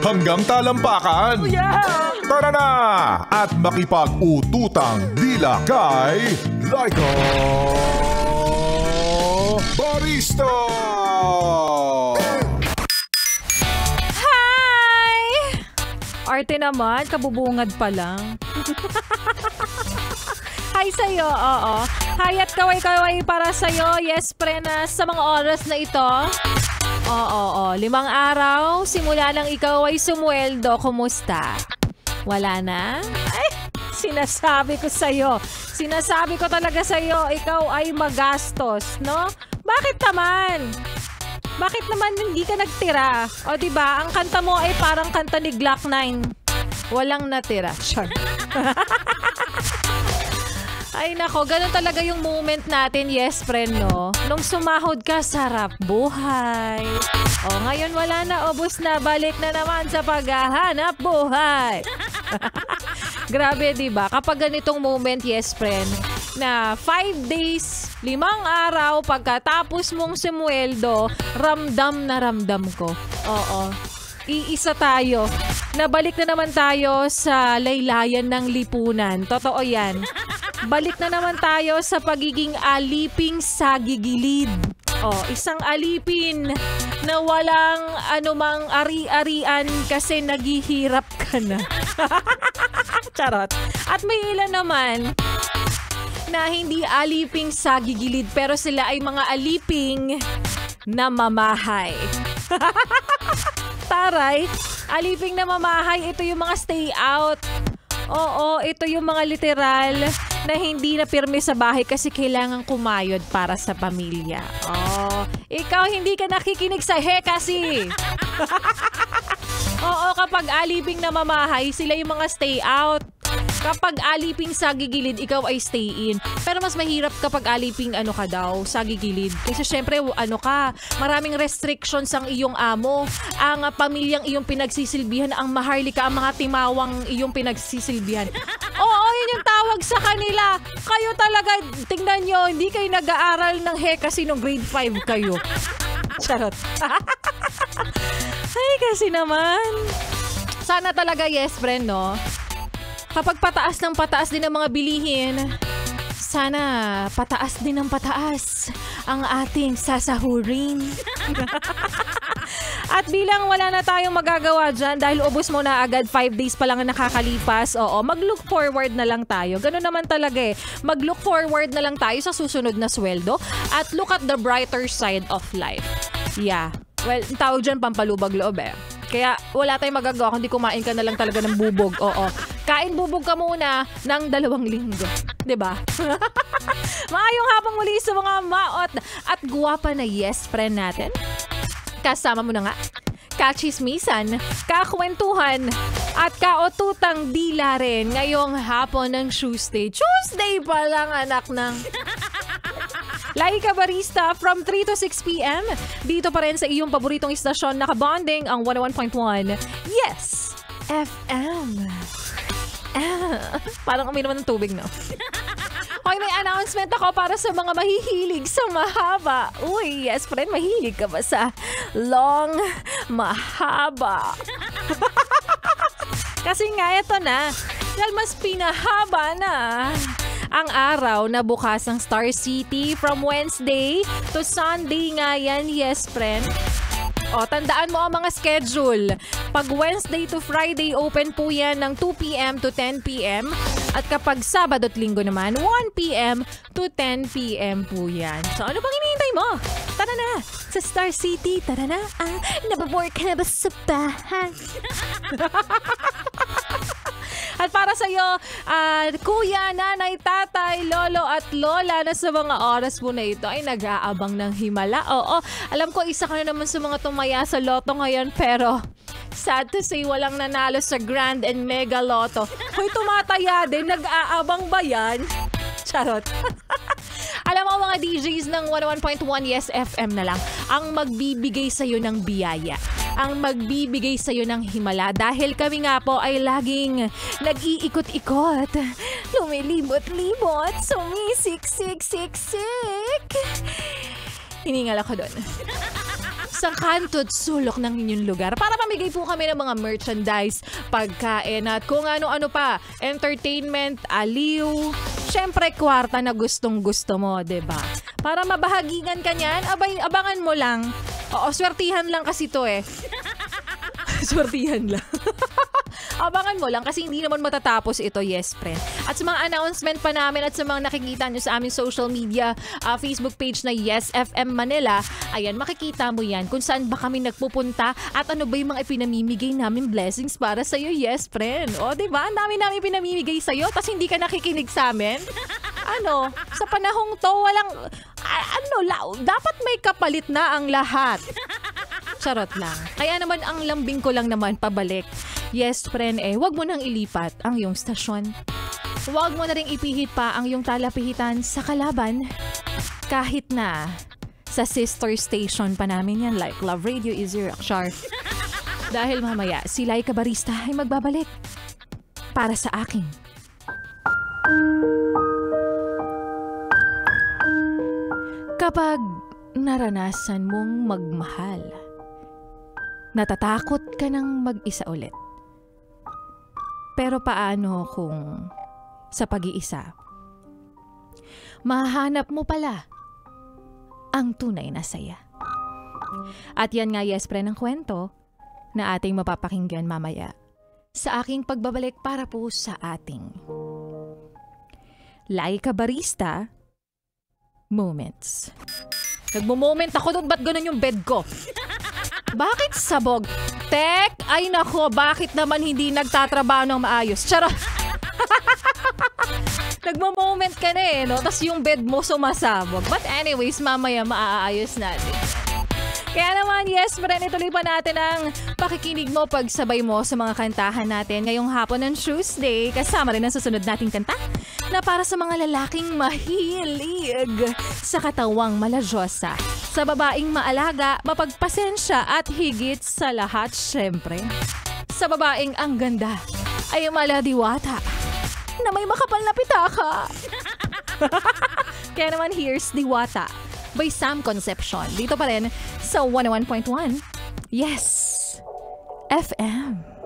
Hanggang talampakan. Yeah! Tara na! At makipag-ututang dila kay Laika Barista! Hi! Arte naman, kabubungad pa lang. Hi sa'yo, oo. Hi at kaway-kaway para sa'yo. Yes, prena, sa mga oras na ito. Oo. 5 araw, simula nang ikaw ay sumweldo. Kumusta? Wala na? Ay, sinasabi ko sa'yo. Sinasabi ko talaga sa'yo, ikaw ay magastos, no? Bakit naman? Bakit naman hindi ka nagtira? O diba, ang kanta mo ay parang kanta ni Glock 9. Walang natira. Sure. Ay nako, ganun talaga yung moment natin, yes friend, no? Nung sumahod ka, sarap buhay. O ngayon wala na, ubos na, balik na naman sa paghahanap buhay. Grabe, diba? Kapag ganitong moment, yes friend, na 5 days, 5 araw, pagkatapos mong sumweldo, ramdam na ramdam ko. Oo. Iisa tayo. Nabalik na naman tayo sa laylayan ng lipunan. Totoo yan. Balik na naman tayo sa pagiging aliping sa gigilid. Isang alipin na walang anumang ari-arian kasi naghihirap ka na. Charot. At may ilan naman na hindi aliping sa gigilid pero sila ay mga aliping na mamahay. Taray, aliping na mamahay, ito yung mga stay out. Oo, ito yung mga literal na hindi na pirmi sa bahay kasi kailangan kumayod para sa pamilya. Ikaw hindi ka nakikinig sa kasi. Oo, kapag aliping na mamahay, sila yung mga stay out. Kapag aliping sa gigilid, ikaw ay stay in. Pero mas mahirap kapag aliping sa gigilid. Kasi syempre, maraming restrictions ang iyong amo. Ang pamilyang iyong pinagsisilbihan, ang maharlika, ang mga timawang iyong pinagsisilbihan. Oo, yun yung tawag sa kanila. Kayo talaga, tingnan nyo, hindi kayo nag-aaral ng kasi nung grade 5 kayo. Charot. Ay, kasi naman. Sana talaga, yes friend, no? Kapag pataas ng pataas din ang mga bilihin, sana pataas din ng pataas ang ating sasahurin. At bilang wala na tayong magagawa dyan dahil ubos mo na agad 5 days pa lang ang nakakalipas, mag-look forward na lang tayo. Ganun naman talaga eh. Mag-look forward na lang tayo sa susunod na sweldo at look at the brighter side of life. Yeah. Well, tawag dyan pampalubag loob eh. Kaya wala tayong magagawa kundi kumain ka na lang talaga ng bubog. Oo. Kain bubog ka muna ng 2 linggo. 'Di ba? Maayong hapong muli sa mga maot at guwapa na yes friend natin. Kasama mo na nga. Kachismisan, kakwentuhan, at kaotutang dila rin ngayong hapon ng Tuesday. Tuesday pa lang, anak ng... Laika Barista from 3 to 6 p.m. Dito pa rin sa iyong paboritong istasyon nakabonding ang 101.1 Yes FM. Parang uminom ng tubig, no? Hoy, may announcement ako para sa mga mahihilig sa mahaba. Uy, yes friend, mahilig ka ba sa long, mahaba? Kasi nga ito na, dahil mas pinahaba na ang araw na bukas ng Star City from Wednesday to Sunday nga yan, yes friend. Tandaan mo ang mga schedule. Pag Wednesday to Friday, open po yan ng 2 p.m. to 10 p.m. At kapag Sabado at Linggo naman, 1 p.m. to 10 p.m. po yan. So ano bang hinihintay mo? Tara na sa Star City. Tara na. Nababore ka na ba sa bahay? At para sa iyo, kuya, nanay, tatay, lolo at lola na sa mga oras po na ito ay nag-aabang ng himala. Oo, alam ko isa ka na naman sa mga tumaya sa loto ngayon pero sad to say walang nanalo sa Grand and Mega Lotto. Hoy, tumataya din, nag-aabang ba yan? Charot. Alam mo mga DJs ng 101.1 Yes FM na lang ang magbibigay sa'yo ng biyaya. Ang magbibigay sa'yo ng himala dahil kami nga po ay laging nag-iikot-ikot, lumilibot-libot, sumisiksik-siksik. Hiningal ako doon. sa kanto't sulok ng inyong lugar para mamigay po kami ng mga merchandise, pagkain at kung ano-ano pa, entertainment, aliw, syempre kwarta na gustong-gusto mo, 'di ba? Para mabahagingan ka niyan, abay, abangan mo lang. Oo, swertihan lang kasi to eh. Swertihan lang. Abangan mo lang kasi hindi naman matatapos ito, yes, friend. At sa mga announcement pa namin at sa mga nakikita nyo sa aming social media, Facebook page na Yes FM Manila, ayan, makikita mo yan kung saan ba kami nagpupunta at ano ba yung mga ipinamimigay namin blessings para sa'yo, yes, friend. O, diba? Ang dami namin pinamimigay sa'yo tapos hindi ka nakikinig sa amin. Ano, sa panahong to, walang, dapat may kapalit na ang lahat. Charot lang. Kaya naman ang lambing ko lang naman pabalik. Yes, friend, wag mo nang ilipat ang iyong stasyon. Wag mo na ring ipihit pa ang iyong talapihitan sa kalaban. Kahit na sa sister station pa namin yan, like Love Radio is your Rockchar. Dahil mamaya, si Laika Barista ay magbabalik para sa akin. Kapag naranasan mong magmahal, natatakot ka ng mag-isa ulit. Pero paano kung sa pag-iisa, mahanap mo pala ang tunay na saya? At yan nga, yes, pre, ng kwento na ating mapapakinggan mamaya sa aking pagbabalik para po sa ating Laika Barista Moments. Nagmo-moment ako doon, ba't ganun yung bed ko? Bakit sabog? Tek, ay nako, bakit naman hindi nagtatrabaho ng maayos? Charot! Nagmo-moment ka na eh, no? Tapos yung bed mo sumasabog. But anyways, mamaya maaayos natin. Kaya naman, yes, friend, ituloy pa natin ang pakikinig mo, pagsabay mo sa mga kantahan natin ngayong hapon ng Tuesday. Kasama rin ang susunod nating kanta na para sa mga lalaking mahilig sa katawang malajosa, sa babaeng maalaga, mapagpasensya at higit sa lahat, syempre, sa babaeng ang ganda ay maladiwata na may makapal na pitaka. Kaya naman, here's Diwata by Sam Concepcion. Dito pa rin sa 101.1 Yes FM.